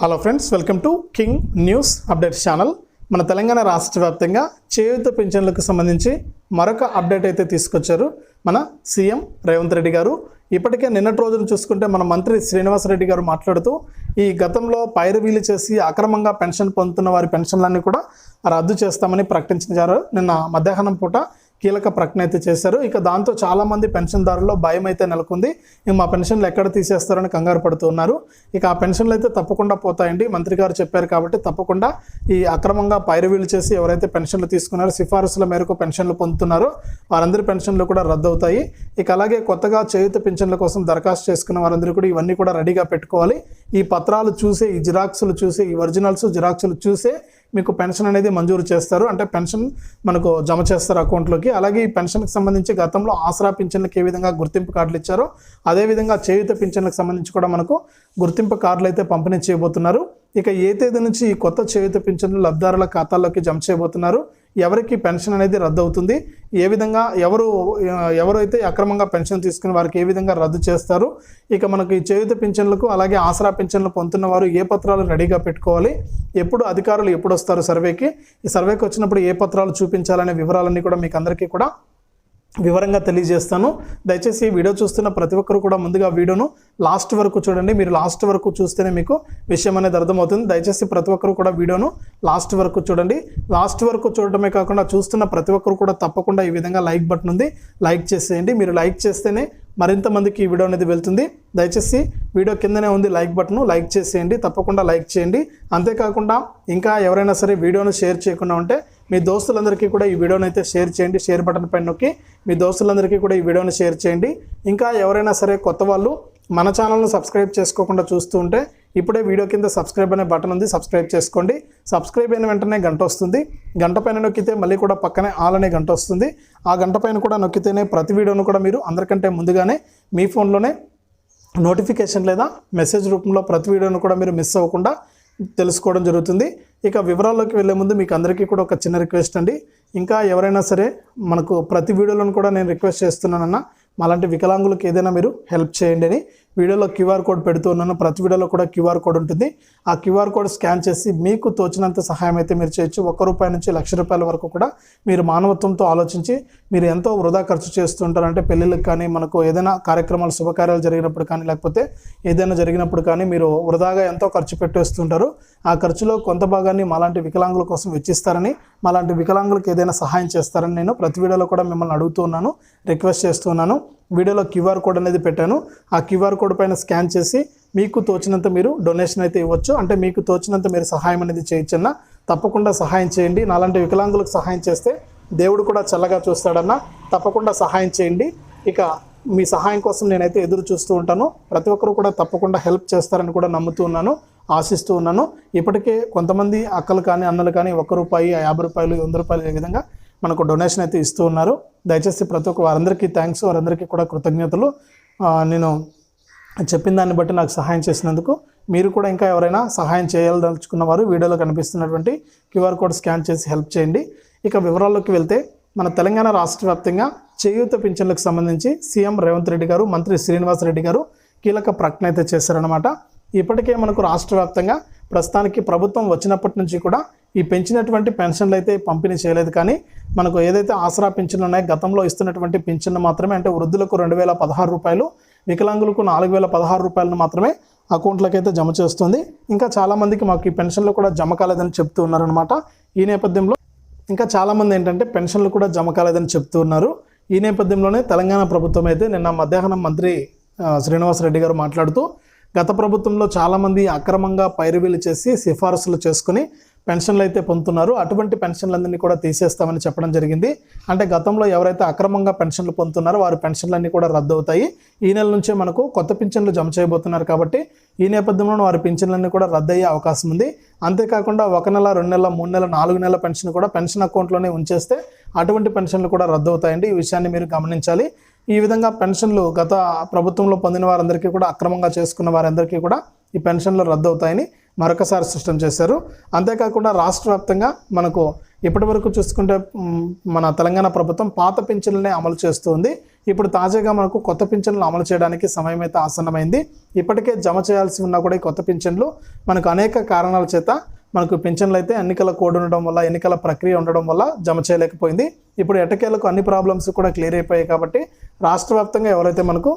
Hello friends, welcome to king news updates channel. మన తెలంగాణ రాష్ట్ర వ్యాప్తంగా చేయూత పింఛన్లకు సంబంధించి మరొక అప్డేట్ అయితే తీసుకొచ్చారు మన సీఎం రేవంత్ రెడ్డి గారు. ఇప్పటికే నిన్నటి రోజున చూసుకుంటే మన మంత్రి శ్రీనివాస్ రెడ్డి గారు మాట్లాడుతూ ఈ గతంలో పైరవీలు చేసి అక్రమంగా పెన్షన్ పొందుతున్న వారి పెన్షన్లన్నీ కూడా రద్దు చేస్తామని ప్రకటించారు. నిన్న మధ్యాహ్నం పూట కీలక ప్రకటన అయితే చేశారు. ఇక దాంతో చాలామంది పెన్షన్దారుల్లో భయం అయితే నెలకొంది. ఇక మా పెన్షన్లు ఎక్కడ తీసేస్తారని కంగారు పడుతూ ఉన్నారు. ఇక ఆ పెన్షన్లు అయితే తప్పకుండా పోతాయండి. మంత్రి గారు చెప్పారు కాబట్టి తప్పకుండా ఈ అక్రమంగా పైరవీలు చేసి ఎవరైతే పెన్షన్లు తీసుకున్నారో, సిఫారసుల మేరకు పెన్షన్లు పొందుతున్నారో వారందరి పెన్షన్లు కూడా రద్దు అవుతాయి. ఇక అలాగే కొత్తగా చేయూత పెన్షన్ల కోసం దరఖాస్తు చేసుకున్న వారందరూ కూడా ఇవన్నీ కూడా రెడీగా పెట్టుకోవాలి. ఈ పత్రాలు చూసే, ఈ జిరాక్సులు చూసే, ఈ ఒరిజినల్స్ జిరాక్సులు చూసే మీకు పెన్షన్ అనేది మంజూరు చేస్తారు. అంటే పెన్షన్ మనకు జమ చేస్తారు అకౌంట్లోకి. అలాగే ఈ పెన్షన్కి సంబంధించి గతంలో ఆసరా పింఛన్లకు ఏ విధంగా గుర్తింపు కార్డులు ఇచ్చారో అదేవిధంగా చేయూత పింఛన్లకు సంబంధించి కూడా మనకు గుర్తింపు కార్డులు అయితే పంపిణీ చేయబోతున్నారు. ఇక ఏ తేదీ నుంచి ఈ కొత్త చేయూత పింఛన్లు లబ్ధిదారుల ఖాతాల్లోకి జమ చేయబోతున్నారు, ఎవరికి పెన్షన్ అనేది రద్దు అవుతుంది, ఏ విధంగా ఎవరైతే అక్రమంగా పెన్షన్ తీసుకుని వారికి ఏ విధంగా రద్దు చేస్తారు, ఇక మనకు ఈ చేయూత పింఛన్లకు అలాగే ఆసరా పింఛన్లు పొందుతున్న వారు ఏ పత్రాలు రెడీగా పెట్టుకోవాలి, ఎప్పుడు అధికారులు ఎప్పుడు వస్తారు సర్వేకి, ఈ సర్వేకి వచ్చినప్పుడు ఏ పత్రాలు చూపించాలనే వివరాలన్నీ కూడా మీకు అందరికీ కూడా వివరంగా తెలియజేస్తాను. దయచేసి ఈ వీడియో చూస్తున్న ప్రతి ఒక్కరు కూడా ముందుగా వీడియోను లాస్ట్ వరకు చూడండి. మీరు లాస్ట్ వరకు చూస్తేనే మీకు విషయం అనేది అర్థమవుతుంది. దయచేసి ప్రతి ఒక్కరు కూడా వీడియోను లాస్ట్ వరకు చూడండి. లాస్ట్ వరకు చూడటమే కాకుండా చూస్తున్న ప్రతి ఒక్కరు కూడా తప్పకుండా ఈ విధంగా లైక్ బటన్ ఉంది, లైక్ చేసేయండి. మీరు లైక్ చేస్తేనే మరింత మందికి ఈ వీడియో అనేది వెళ్తుంది. దయచేసి వీడియో కిందనే ఉంది లైక్ బటన్, లైక్ చేసేయండి, తప్పకుండా లైక్ చేయండి. అంతేకాకుండా ఇంకా ఎవరైనా సరే వీడియోను షేర్ చేయకుండా ఉంటే మీ దోస్తులందరికీ కూడా ఈ వీడియోని అయితే షేర్ చేయండి. షేర్ బటన్ పైన నొక్కి మీ దోస్తులందరికీ కూడా ఈ వీడియోని షేర్ చేయండి. ఇంకా ఎవరైనా సరే కొత్త వాళ్ళు మన ఛానల్ను సబ్స్క్రైబ్ చేసుకోకుండా చూస్తూ ఉంటే ఇప్పుడే వీడియో కింద సబ్స్క్రైబ్ అనే బటన్ ఉంది, సబ్స్క్రైబ్ చేసుకోండి. సబ్స్క్రైబ్ అయిన వెంటనే గంట వస్తుంది. గంట పైన నొక్కితే మళ్ళీ కూడా పక్కనే ఆల్ అనే గంట వస్తుంది. ఆ గంట పైన కూడా నొక్కితేనే ప్రతి వీడియోను కూడా మీరు అందరికంటే ముందుగానే మీ ఫోన్లోనే నోటిఫికేషన్ లేదా మెసేజ్ రూపంలో ప్రతి వీడియోను కూడా మీరు మిస్ అవ్వకుండా తెలుసుకోవడం జరుగుతుంది. ఇక వివరాల్లోకి వెళ్ళే ముందు మీకు అందరికీ కూడా ఒక చిన్న రిక్వెస్ట్ అండి. ఇంకా ఎవరైనా సరే మనకు ప్రతి వీడియోలను కూడా నేను రిక్వెస్ట్ చేస్తున్నానన్న మాలాంటి వికలాంగులకు ఏదైనా మీరు హెల్ప్ చేయండి అని వీడియోలో క్యూఆర్ కోడ్ పెడుతున్నాను. ప్రతి వీడియోలో కూడా క్యూఆర్ కోడ్ ఉంటుంది. ఆ క్యూఆర్ కోడ్ స్కాన్ చేసి మీకు తోచినంత సహాయం అయితే మీరు చేయొచ్చు. ₹1 నుంచి ₹1,00,000 వరకు కూడా మీరు మానవత్వంతో ఆలోచించి మీరు ఎంతో వృధా ఖర్చు చేస్తుంటారు. అంటే పెళ్ళిళ్ళకి కానీ, మనకు ఏదైనా కార్యక్రమాలు శుభకార్యాలు జరిగినప్పుడు కానీ, లేకపోతే ఏదైనా జరిగినప్పుడు కానీ మీరు వృధాగా ఎంతో ఖర్చు పెట్టేస్తుంటారు. ఆ ఖర్చులో కొంత భాగాన్ని మాలాంటి వికలాంగుల కోసం వెచ్చిస్తారని, మాలాంటి వికలాంగులకు ఏదైనా సహాయం చేస్తారని నేను ప్రతి వీడియోలో కూడా మిమ్మల్ని అడుగుతున్నాను, రిక్వెస్ట్ చేస్తున్నాను. వీడియోలో క్యూఆర్ కోడ్ అనేది పెట్టాను. ఆ క్యూఆర్ కోడ్ పైన స్కాన్ చేసి మీకు తోచినంత మీరు డొనేషన్ అయితే ఇవ్వచ్చు. అంటే మీకు తోచినంత మీరు సహాయం అనేది చేయొచ్చన్నా తప్పకుండా సహాయం చేయండి. నాలాంటి వికలాంగులకు సహాయం చేస్తే దేవుడు కూడా చల్లగా చూస్తాడన్నా తప్పకుండా సహాయం చేయండి. ఇక మీ సహాయం కోసం నేనైతే ఎదురు చూస్తూ ఉంటాను. ప్రతి ఒక్కరు కూడా తప్పకుండా హెల్ప్ చేస్తారని కూడా నమ్ముతూ ఉన్నాను, ఆశిస్తూ ఉన్నాను. ఇప్పటికే కొంతమంది అక్కలు కానీ, అన్నలు కానీ ₹1, ₹50, ₹100 ఈ విధంగా మనకు డొనేషన్ అయితే ఇస్తూ ఉన్నారు. దయచేసి ప్రతి ఒక్క వారందరికీ థ్యాంక్స్, వారందరికీ కూడా కృతజ్ఞతలు. నేను చెప్పిన దాన్ని బట్టి నాకు సహాయం చేసినందుకు. మీరు కూడా ఇంకా ఎవరైనా సహాయం చేయదలుచుకున్న వారు వీడియోలో కనిపిస్తున్నటువంటి క్యూఆర్ కోడ్ స్కాన్ చేసి హెల్ప్ చేయండి. ఇక వివరాల్లోకి వెళ్తే మన తెలంగాణ రాష్ట్ర వ్యాప్తంగా చేయూత పింఛన్లకు సంబంధించి సీఎం రేవంత్ రెడ్డి గారు, మంత్రి శ్రీనివాస్ రెడ్డి గారు కీలక ప్రకటన అయితే చేశారనమాట. ఇప్పటికే మనకు రాష్ట్ర వ్యాప్తంగా ప్రస్తుతానికి ప్రభుత్వం వచ్చినప్పటి నుంచి కూడా ఈ పెంచినటువంటి పెన్షన్లు అయితే పంపిణీ చేయలేదు. కానీ మనకు ఏదైతే ఆసరా పింఛన్లు ఉన్నాయో గతంలో ఇస్తున్నటువంటి పింఛన్లు మాత్రమే, అంటే వృద్ధులకు ₹2,016, వికలాంగులకు ₹4,016 మాత్రమే అకౌంట్లకు అయితే జమ చేస్తుంది. ఇంకా చాలామందికి మాకు ఈ పెన్షన్లు కూడా జమ కాలేదని చెప్తూ ఉన్నారనమాట. ఈ నేపథ్యంలో ఇంకా చాలామంది ఏంటంటే పెన్షన్లు కూడా జమ కాలేదని చెప్తూ ఉన్నారు. ఈ నేపథ్యంలోనే తెలంగాణ ప్రభుత్వం అయితే నిన్న మధ్యాహ్నం మంత్రి శ్రీనివాస్ రెడ్డి గారు మాట్లాడుతూ గత ప్రభుత్వంలో చాలామంది అక్రమంగా పైరవీలు చేసి సిఫారసులు చేసుకుని పెన్షన్లు అయితే పొందుతున్నారు. అటువంటి పెన్షన్లన్నీ కూడా తీసేస్తామని చెప్పడం జరిగింది. అంటే గతంలో ఎవరైతే అక్రమంగా పెన్షన్లు పొందుతున్నారో వారి పెన్షన్లన్నీ కూడా రద్దు అవుతాయి. ఈ నెల నుంచే మనకు కొత్త పింఛన్లు జమ చేయబోతున్నారు కాబట్టి ఈ నేపథ్యంలో వారి పింఛన్లన్నీ కూడా రద్దు అయ్యే అవకాశం ఉంది. అంతేకాకుండా 1 నెల, 2 నెలల, 3 నెలల, 4 నెలల పెన్షన్ కూడా పెన్షన్ అకౌంట్లోనే ఉంచేస్తే అటువంటి పెన్షన్లు కూడా రద్దు అవుతాయండి. ఈ విషయాన్ని మీరు గమనించాలి. ఈ విధంగా పెన్షన్లు గత ప్రభుత్వంలో పొందిన వారందరికీ కూడా, అక్రమంగా చేసుకున్న వారందరికీ కూడా ఈ పెన్షన్లు రద్దు అవుతాయని మరొకసారి స్పష్టం చేశారు. అంతేకాకుండా రాష్ట్ర వ్యాప్తంగా మనకు ఇప్పటి వరకు చూసుకుంటే మన తెలంగాణ ప్రభుత్వం పాత పింఛన్లనే అమలు చేస్తుంది. ఇప్పుడు తాజాగా మనకు కొత్త పింఛన్లు అమలు చేయడానికి సమయం అయితే ఆసన్నమైంది. ఇప్పటికే జమ చేయాల్సి ఉన్నా కూడా ఈ కొత్త పింఛన్లు మనకు అనేక కారణాల చేత మనకు పింఛన్లు అయితే ఎన్నికల కోడ్ ఉండడం వల్ల, ఎన్నికల ప్రక్రియ ఉండడం వల్ల జమ చేయలేకపోయింది. ఇప్పుడు ఎట్టకేలకు అన్ని ప్రాబ్లమ్స్ కూడా క్లియర్ అయిపోయాయి కాబట్టి రాష్ట్ర వ్యాప్తంగా ఎవరైతే మనకు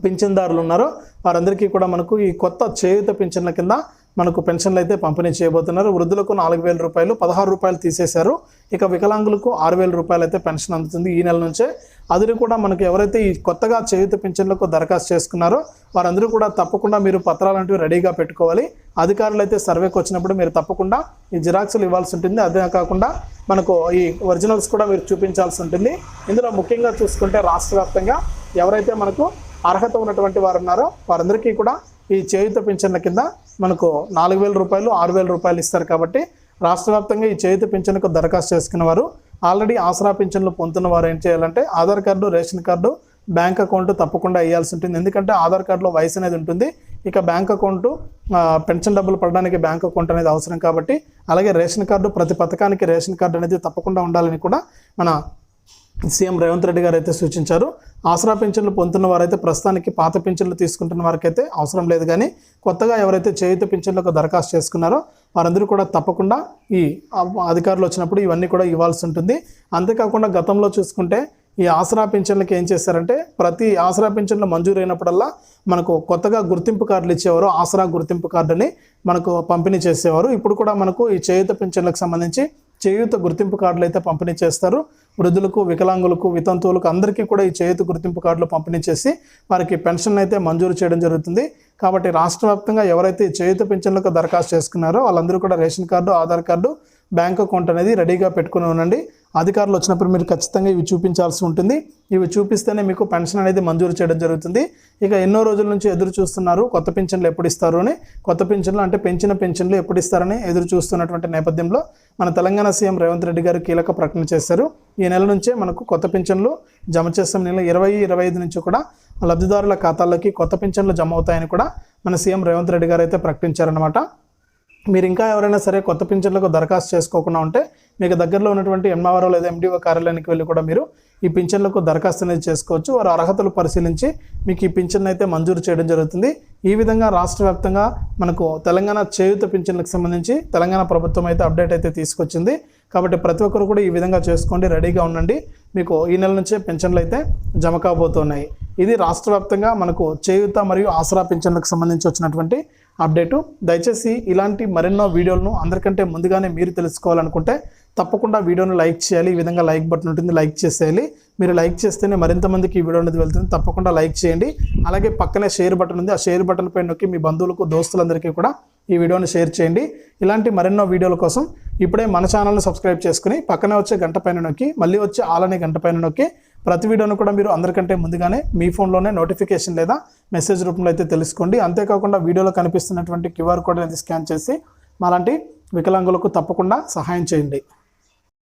పింఛన్దారులు ఉన్నారో వారందరికీ కూడా మనకు ఈ కొత్త చేయూత పింఛన్ల కింద మనకు పెన్షన్లు అయితే పంపిణీ చేయబోతున్నారు. వృద్ధులకు 4,000 రూపాయలు, 16 రూపాయలు తీసేశారు. ఇక వికలాంగులకు 6,000 రూపాయలు అయితే పెన్షన్ అందుతుంది ఈ నెల నుంచే. అది కూడా మనకు ఎవరైతే ఈ కొత్తగా చేయూత పింఛన్లకు దరఖాస్తు చేసుకున్నారో వారందరూ కూడా తప్పకుండా మీరు పత్రాలు అంటూ రెడీగా పెట్టుకోవాలి. అధికారులు అయితే సర్వేకి వచ్చినప్పుడు మీరు తప్పకుండా ఈ జిరాక్స్లు ఇవ్వాల్సి ఉంటుంది. అదే కాకుండా మనకు ఈ ఒరిజినల్స్ కూడా మీరు చూపించాల్సి ఉంటుంది. ఇందులో ముఖ్యంగా చూసుకుంటే రాష్ట్ర వ్యాప్తంగా ఎవరైతే మనకు అర్హత ఉన్నటువంటి వారు ఉన్నారో వారందరికీ కూడా ఈ చేయూత పింఛన్ల కింద మనకు 4,000 రూపాయలు, 6,000 రూపాయలు ఇస్తారు. కాబట్టి రాష్ట్ర వ్యాప్తంగా ఈ చేయూత పింఛన్కు దరఖాస్తు చేసుకున్న వారు, ఆల్రెడీ ఆసరా పింఛన్లు పొందుతున్న వారు ఏం చేయాలంటే Aadhaar card, ration card, bank account తప్పకుండా వేయాల్సి ఉంటుంది. ఎందుకంటే ఆధార్ కార్డులో వయసు అనేది ఉంటుంది. ఇక బ్యాంక్ అకౌంటు, పెన్షన్ డబ్బులు పడడానికి బ్యాంక్ అకౌంట్ అనేది అవసరం కాబట్టి, అలాగే రేషన్ కార్డు, ప్రతి పథకానికి రేషన్ కార్డు అనేది తప్పకుండా ఉండాలని కూడా మన సీఎం రేవంత్ రెడ్డి గారు అయితే సూచించారు. ఆసరా పింఛన్లు పొందుతున్న వారైతే ప్రస్తుతానికి పాత పింఛన్లు తీసుకుంటున్న వారికైతే అవసరం లేదు. కానీ కొత్తగా ఎవరైతే చేయూత పింఛన్లకు దరఖాస్తు చేసుకున్నారో వారందరూ కూడా తప్పకుండా ఈ అధికారులు వచ్చినప్పుడు ఇవన్నీ కూడా ఇవ్వాల్సి ఉంటుంది. అంతేకాకుండా గతంలో చూసుకుంటే ఈ ఆసరా పింఛన్లకి ఏం చేశారంటే ప్రతి ఆసరా పింఛన్లు మంజూరైనప్పుడల్లా మనకు కొత్తగా గుర్తింపు కార్డులు ఇచ్చేవారు. ఆసరా గుర్తింపు కార్డుని మనకు పంపిణీ చేసేవారు. ఇప్పుడు కూడా మనకు ఈ చేయూత పింఛన్లకు సంబంధించి చేయూత గుర్తింపు కార్డులు అయితే పంపిణీ చేస్తారు. వృద్ధులకు, వికలాంగులకు, వితంతువులకు అందరికీ కూడా ఈ చేయూత గుర్తింపు కార్డులు పంపిణీ చేసి వారికి పెన్షన్ అయితే మంజూరు చేయడం జరుగుతుంది. కాబట్టి రాష్ట్ర వ్యాప్తంగా ఎవరైతే చేయూత పింఛన్లకు దరఖాస్తు చేసుకున్నారో వాళ్ళందరూ కూడా ration card, Aadhaar card, bank account అనేది రెడీగా పెట్టుకుని ఉండండి. అధికారులు వచ్చినప్పుడు మీరు ఖచ్చితంగా ఇవి చూపించాల్సి ఉంటుంది. ఇవి చూపిస్తేనే మీకు పెన్షన్ అనేది మంజూరు చేయడం జరుగుతుంది. ఇక ఎన్నో రోజుల నుంచి ఎదురు చూస్తున్నారు కొత్త పింఛన్లు ఎప్పుడు ఇస్తారు అని. కొత్త పింఛన్లు అంటే పెంచిన పింఛన్లు ఎప్పుడు ఇస్తారని ఎదురు చూస్తున్నటువంటి నేపథ్యంలో మన తెలంగాణ సీఎం రేవంత్ రెడ్డి గారు కీలక ప్రకటన చేశారు. ఈ నెల నుంచే మనకు కొత్త పింఛన్లు జమ చేస్తాం. నెల 20-25 నుంచి కూడా లబ్ధిదారుల ఖాతాల్లోకి కొత్త పింఛన్లు జమ అవుతాయని కూడా మన సీఎం రేవంత్ రెడ్డి గారు అయితే ప్రకటించారనమాట. మీరు ఇంకా ఎవరైనా సరే కొత్త పింఛన్లకు దరఖాస్తు చేసుకోకుండా ఉంటే మీకు దగ్గరలో ఉన్నటువంటి ఎంఆర్ఓ లేదా ఎండిఓ కార్యాలయానికి వెళ్ళి కూడా మీరు ఈ పింఛన్లకు దరఖాస్తు అనేది చేసుకోవచ్చు. వారు అర్హతలు పరిశీలించి మీకు ఈ పింఛన్ అయితే మంజూరు చేయడం జరుగుతుంది. ఈ విధంగా రాష్ట్ర వ్యాప్తంగా మనకు తెలంగాణ చేయూత పింఛన్లకు సంబంధించి తెలంగాణ ప్రభుత్వం అయితే అప్డేట్ అయితే తీసుకొచ్చింది. కాబట్టి ప్రతి ఒక్కరు కూడా ఈ విధంగా చేసుకోండి, రెడీగా ఉండండి. మీకు ఈ నెల నుంచే పింఛన్లు అయితే జమ కాబోతున్నాయి. ఇది రాష్ట్ర వ్యాప్తంగా మనకు చేయూత మరియు ఆసరా పింఛన్లకు సంబంధించి వచ్చినటువంటి అప్డేటు. దయచేసి ఇలాంటి మరెన్నో వీడియోలను అందరికంటే ముందుగానే మీరు తెలుసుకోవాలనుకుంటే తప్పకుండా వీడియోను లైక్ చేయాలి. ఈ విధంగా లైక్ బటన్ ఉంటుంది, లైక్ చేసేయాలి. మీరు లైక్ చేస్తేనే మరింత మందికి ఈ వీడియో అనేది వెళ్తుంది. తప్పకుండా లైక్ చేయండి. అలాగే పక్కనే షేర్ బటన్ ఉంది, ఆ షేర్ బటన్ పై నొక్కి మీ బంధువులకు, దోస్తులందరికీ కూడా ఈ వీడియోని షేర్ చేయండి. ఇలాంటి మరెన్నో వీడియోల కోసం ఇప్పుడే మన ఛానల్ని సబ్స్క్రైబ్ చేసుకుని పక్కనే వచ్చే గంట పైన నొక్కి మళ్ళీ వచ్చే ఆల్ అనే గంట పైన నొక్కి ప్రతి వీడియోను కూడా మీరు అందరికంటే ముందుగానే మీ ఫోన్లోనే నోటిఫికేషన్ లేదా మెసేజ్ రూపంలో అయితే తెలుసుకోండి. అంతేకాకుండా వీడియోలో కనిపిస్తున్నటువంటి QR కోడ్ అనేది స్కాన్ చేసి మాలాంటి వికలాంగులకు తప్పకుండా సహాయం చేయండి.